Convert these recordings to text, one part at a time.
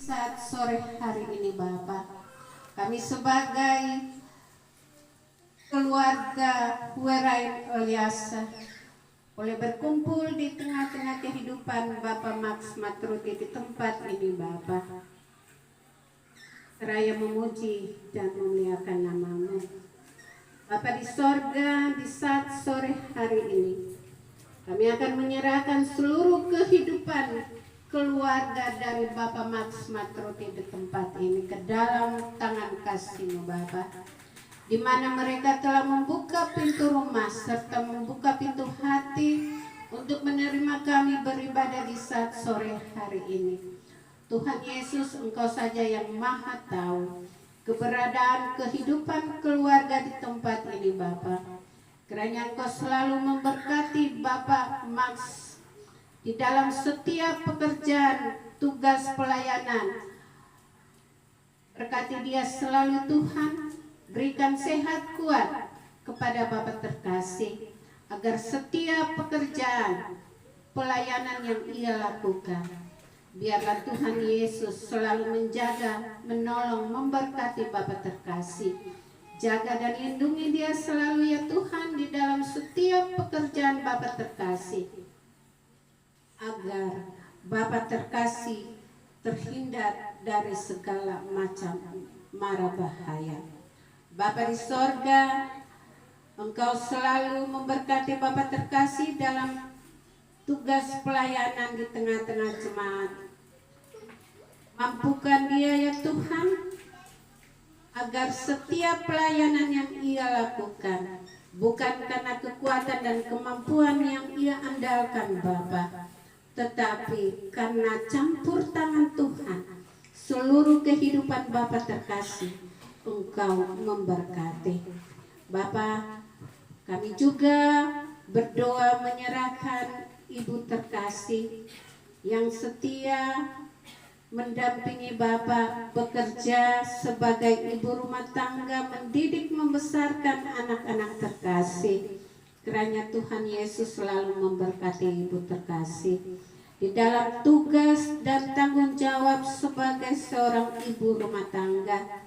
saat sore hari ini Bapak, kami sebagai keluarga Werain Oliasa boleh berkumpul di tengah-tengah kehidupan Bapak Max Matruti di tempat ini Bapak. Seraya memuji dan memuliakan nama-Mu. Bapak di sorga, di saat sore hari ini, kami akan menyerahkan seluruh kehidupan keluarga dari Bapak Max Matruti di tempat ini ke dalam tangan kasih-Mu Bapak, di mana mereka telah membuka pintu rumah serta membuka pintu hati untuk menerima kami beribadah di saat sore hari ini. Tuhan Yesus, Engkau saja yang maha tahu keberadaan kehidupan keluarga di tempat ini Bapak. Kiranya Engkau selalu memberkati Bapak Max di dalam setiap pekerjaan, tugas pelayanan. Berkati dia selalu Tuhan, berikan sehat kuat kepada Bapak terkasih, agar setiap pekerjaan, pelayanan yang ia lakukan, biarlah Tuhan Yesus selalu menjaga, menolong, memberkati Bapak terkasih. Jaga dan lindungi dia selalu ya Tuhan di dalam setiap pekerjaan Bapak terkasih, agar Bapak terkasih terhindar dari segala macam mara bahaya. Bapak di sorga, Engkau selalu memberkati Bapak terkasih dalam tugas pelayanan di tengah-tengah jemaat. Mampukan dia ya Tuhan, agar setiap pelayanan yang ia lakukan bukan karena kekuatan dan kemampuan yang ia andalkan Bapa, tetapi karena campur tangan Tuhan, seluruh kehidupan Bapa terkasih Engkau memberkati. Bapa, kami juga berdoa menyerahkan Ibu terkasih yang setia mendampingi Bapak bekerja sebagai ibu rumah tangga, mendidik membesarkan anak-anak terkasih. Kiranya Tuhan Yesus selalu memberkati Ibu terkasih di dalam tugas dan tanggung jawab sebagai seorang ibu rumah tangga.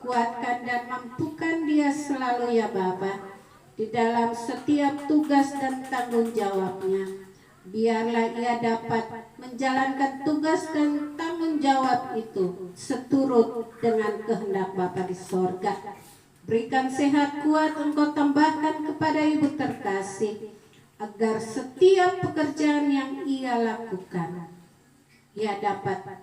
Kuatkan dan mampukan dia selalu ya Bapa di dalam setiap tugas dan tanggung jawabnya. Biarlah ia dapat menjalankan tugas dan tanggung jawab itu seturut dengan kehendak Bapa di sorga. Berikan sehat kuat, Engkau tambahkan kepada Ibu terkasih, agar setiap pekerjaan yang ia lakukan, ia dapat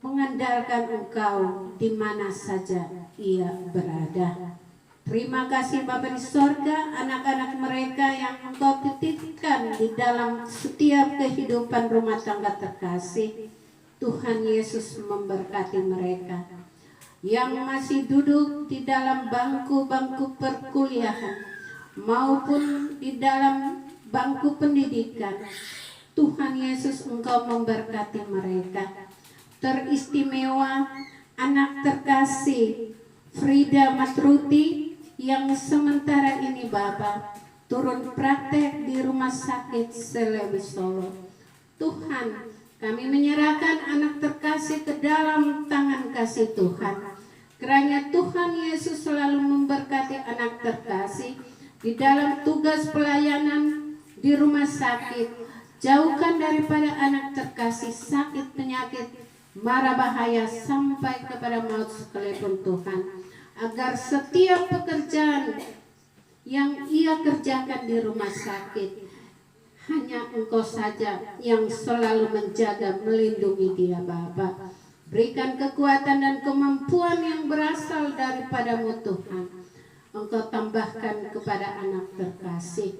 mengandalkan Engkau di mana saja ia berada. Terima kasih Bapa di sorga, anak-anak mereka yang Engkau titipkan di dalam setiap kehidupan rumah tangga terkasih. Tuhan Yesus memberkati mereka yang masih duduk di dalam bangku-bangku perkuliahan maupun di dalam bangku pendidikan. Tuhan Yesus Engkau memberkati mereka. Teristimewa anak terkasih Frida Matruti yang sementara ini Bapak turun praktek di Rumah Sakit Selewi Solo. Tuhan, kami menyerahkan anak terkasih ke dalam tangan kasih Tuhan. Kiranya Tuhan Yesus selalu memberkati anak terkasih di dalam tugas pelayanan di rumah sakit. Jauhkan daripada anak terkasih sakit penyakit mara bahaya sampai kepada maut sekalipun Tuhan, agar setiap pekerjaan yang ia kerjakan di rumah sakit hanya Engkau saja yang selalu menjaga, melindungi dia Bapa. Berikan kekuatan dan kemampuan yang berasal daripada-Mu Tuhan. Engkau tambahkan kepada anak terkasih,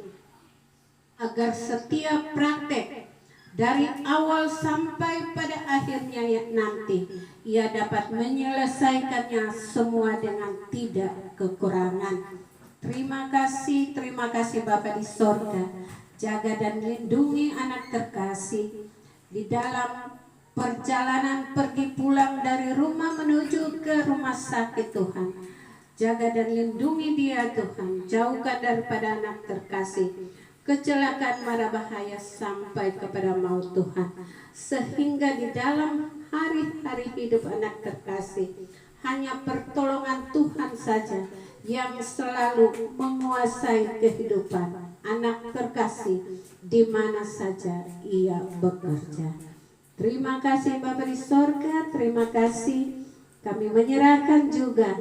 agar setiap praktek dari awal sampai pada akhirnya nanti ia dapat menyelesaikannya semua dengan tidak kekurangan. Terima kasih Bapa di sorga. Jaga dan lindungi anak terkasih di dalam perjalanan pergi pulang dari rumah menuju ke rumah sakit Tuhan. Jaga dan lindungi dia Tuhan. Jauhkan daripada anak terkasih kecelakaan mara bahaya sampai kepada maut Tuhan, sehingga di dalam hari-hari hidup anak terkasih hanya pertolongan Tuhan saja yang selalu menguasai kehidupan anak terkasih di mana saja ia bekerja. Terima kasih Bapa di sorga, terima kasih. Kami menyerahkan juga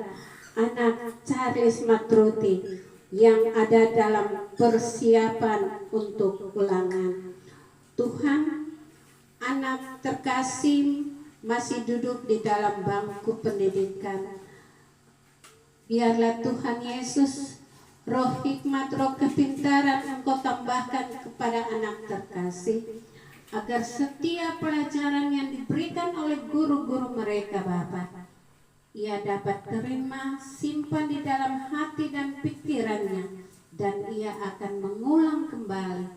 anak Charles Matruti yang ada dalam persiapan untuk ulangan. Tuhan, anak terkasih masih duduk di dalam bangku pendidikan. Biarlah Tuhan Yesus, roh hikmat, roh kepintaran Engkau tambahkan kepada anak terkasih, agar setiap pelajaran yang diberikan oleh guru-guru mereka Bapa, ia dapat terima, simpan di dalam hati dan pikirannya, dan ia akan mengulang kembali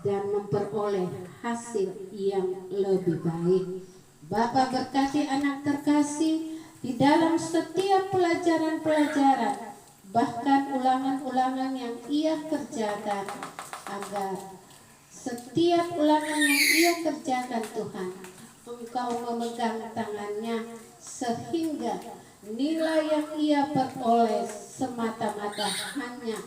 dan memperoleh hasil yang lebih baik. Bapa, berkati anak terkasih di dalam setiap pelajaran-pelajaran, bahkan ulangan-ulangan yang ia kerjakan, agar setiap ulangan yang ia kerjakan Tuhan, Engkau memegang tangannya, sehingga nilai yang ia peroleh semata-mata hanya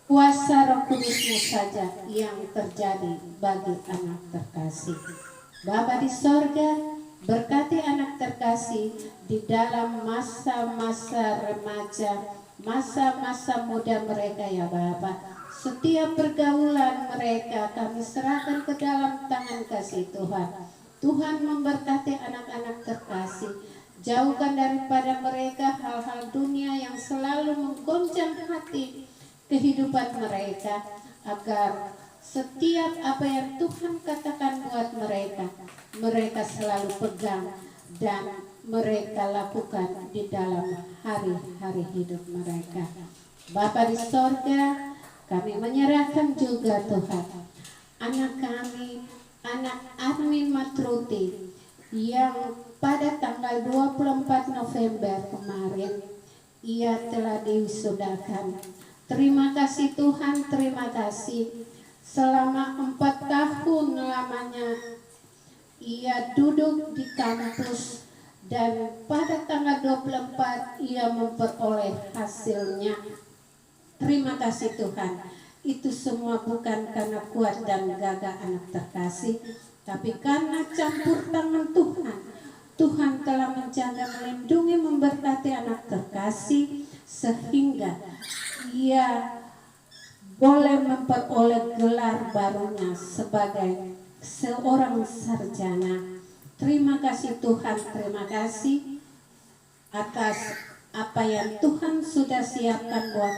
kuasa Roh Kudus-Mu saja yang terjadi bagi anak terkasih. Bapa di sorga, berkati anak terkasih di dalam masa-masa remaja, masa-masa muda mereka ya Bapa. Setiap pergaulan mereka kami serahkan ke dalam tangan kasih Tuhan. Tuhan memberkati anak-anak terkasih. Jauhkan daripada mereka hal-hal dunia yang selalu menggoncang hati kehidupan mereka, agar setiap apa yang Tuhan katakan buat mereka, mereka selalu pegang dan mereka lakukan di dalam hari-hari hidup mereka. Bapa di sorga, kami menyerahkan juga Tuhan anak kami, anak Armin Matruti, yang pada tanggal 24 November kemarin ia telah diwisudakan. Terima kasih Tuhan, terima kasih. Selama 4 tahun lamanya ia duduk di kampus, dan pada tanggal 24 ia memperoleh hasilnya. Terima kasih Tuhan. Itu semua bukan karena kuat dan gagah anak terkasih, tapi karena campur tangan Tuhan. Tuhan telah menjaga, melindungi, memberkati anak terkasih, sehingga ia boleh memperoleh gelar barunya sebagai seorang sarjana. Terima kasih Tuhan, terima kasih atas apa yang Tuhan sudah siapkan buat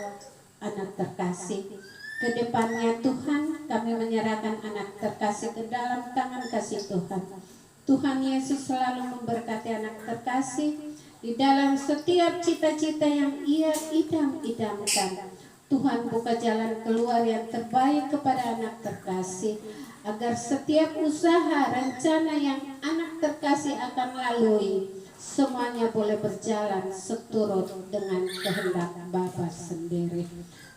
anak terkasih. Kedepannya Tuhan, kami menyerahkan anak terkasih ke dalam tangan kasih Tuhan. Tuhan Yesus selalu memberkati anak terkasih di dalam setiap cita-cita yang ia idam-idamkan. Tuhan buka jalan keluar yang terbaik kepada anak terkasih, agar setiap usaha, rencana yang anak terkasih akan lalui, semuanya boleh berjalan seturut dengan kehendak Bapa sendiri.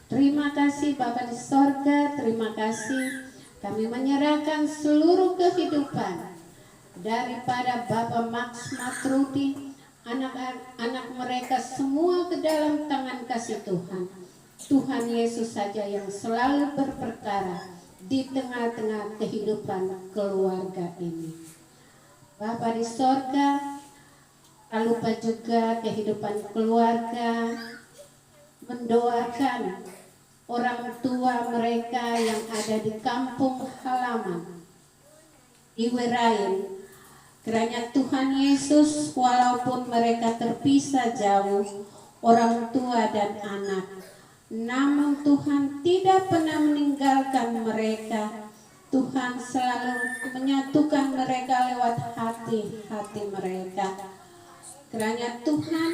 Terima kasih Bapa di sorga, terima kasih. Kami menyerahkan seluruh kehidupan daripada Bapa Max Matruti, anak-anak mereka semua ke dalam tangan kasih Tuhan. Tuhan Yesus saja yang selalu berperkara di tengah-tengah kehidupan keluarga ini. Bapa di sorga, tak lupa juga kehidupan keluarga, mendoakan orang tua mereka yang ada di kampung halaman di Werain. Kiranya Tuhan Yesus, walaupun mereka terpisah jauh, orang tua dan anak, namun Tuhan tidak pernah meninggalkan mereka. Tuhan selalu menyatukan mereka lewat hati-hati mereka. Kiranya Tuhan,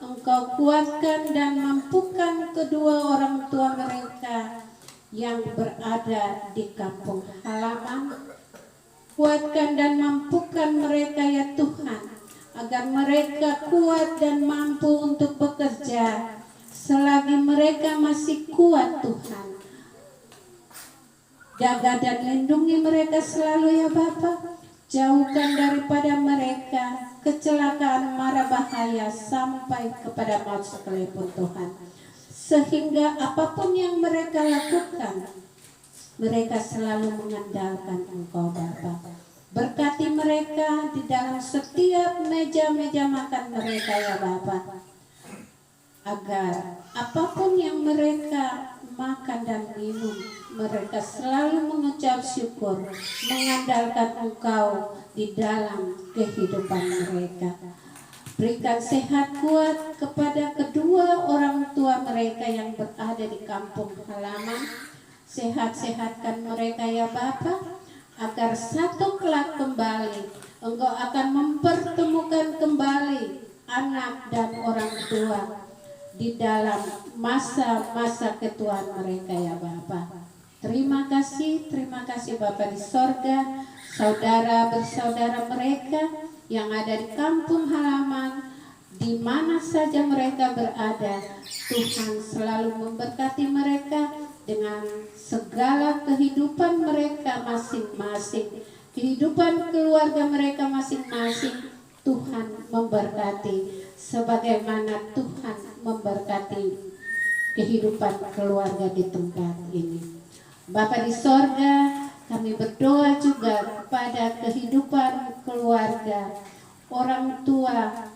Engkau kuatkan dan mampukan kedua orang tua mereka yang berada di kampung halaman. Kuatkan dan mampukan mereka ya Tuhan, agar mereka kuat dan mampu untuk bekerja selagi mereka masih kuat Tuhan. Jaga dan lindungi mereka selalu ya Bapa. Jauhkan daripada mereka kecelakaan, mara bahaya sampai kepada maut sekalipun Tuhan. Sehingga apapun yang mereka lakukan, mereka selalu mengandalkan Engkau Bapa. Berkati mereka di dalam setiap meja-meja makan mereka ya Bapa. Agar apapun yang mereka makan dan minum, mereka selalu mengucap syukur, mengandalkan Engkau di dalam kehidupan mereka. Berikan sehat kuat kepada kedua orang tua mereka yang berada di kampung halaman. Sehat-sehatkan mereka ya Bapa, agar satu kelak kembali Engkau akan mempertemukan kembali anak dan orang tua di dalam masa-masa ketuaan mereka ya Bapa. Terima kasih Bapa di sorga, saudara bersaudara mereka yang ada di kampung halaman, di mana saja mereka berada. Tuhan selalu memberkati mereka dengan segala kehidupan mereka masing-masing, kehidupan keluarga mereka masing-masing. Tuhan memberkati sebagaimana Tuhan memberkati kehidupan keluarga di tempat ini. Bapa di sorga, kami berdoa juga kepada kehidupan keluarga, orang tua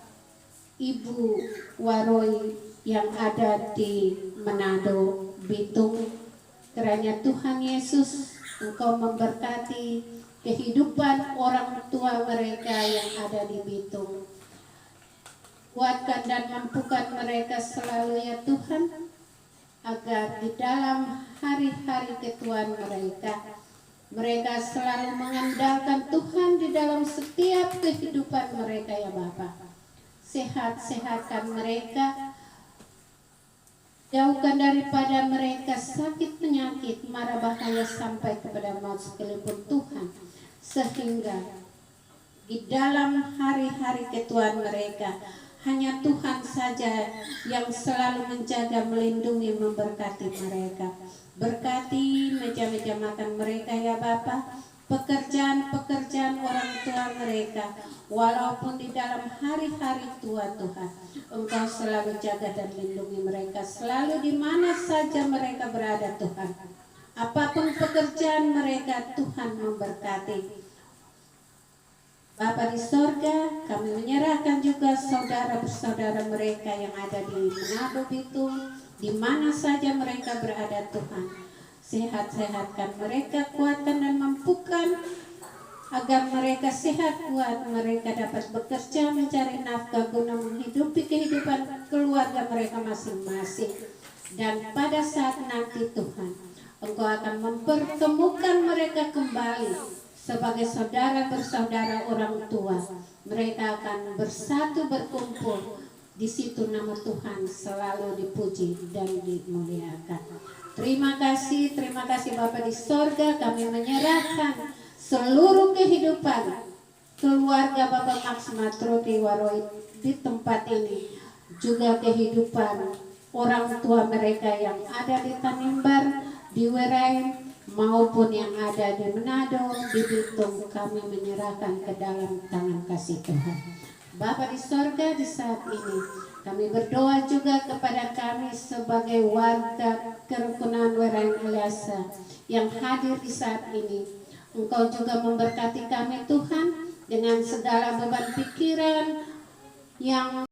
Ibu Waroi yang ada di Manado, Bitung. Kiranya Tuhan Yesus Engkau memberkati kehidupan orang tua mereka yang ada di Bitung. Kuatkan dan mampukan mereka selalu ya Tuhan, agar di dalam hari-hari ketuaan mereka selalu mengandalkan Tuhan di dalam setiap kehidupan mereka ya Bapa. Sehat-sehatkan mereka, jauhkan daripada mereka sakit penyakit, mara bahaya sampai kepada maut sekalipun Tuhan. Sehingga di dalam hari-hari ketuaan mereka, hanya Tuhan saja yang selalu menjaga, melindungi, memberkati mereka. Berkati meja-meja makan mereka ya Bapa, pekerjaan-pekerjaan orang tua mereka, walaupun di dalam hari-hari tua Tuhan, Engkau selalu jaga dan lindungi mereka, selalu di mana saja mereka berada Tuhan. Apapun pekerjaan mereka, Tuhan memberkati. Bapa di sorga, kami menyerahkan juga saudara bersaudara mereka yang ada di Manado Bitung, di mana saja mereka berada Tuhan. Sehat-sehatkan mereka, kuatkan dan mampukan agar mereka sehat kuat, mereka dapat bekerja mencari nafkah guna menghidupi kehidupan keluarga mereka masing-masing. Dan pada saat nanti Tuhan, Engkau akan mempertemukan mereka kembali sebagai saudara bersaudara orang tua. Mereka akan bersatu berkumpul. Di situ nama Tuhan selalu dipuji dan dimuliakan. Terima kasih Bapa di sorga. Kami menyerahkan seluruh kehidupan keluarga Bapak Max Matroti Waroi di tempat ini, juga kehidupan orang tua mereka yang ada di Tanimbar, di Werain, maupun yang ada di Manado, di Bitung. Kami menyerahkan ke dalam tangan kasih Tuhan. Bapa di sorga, di saat ini kami berdoa juga kepada kami sebagai warga kerukunan Werain Aliasa yang hadir di saat ini. Engkau juga memberkati kami Tuhan dengan segala beban pikiran yang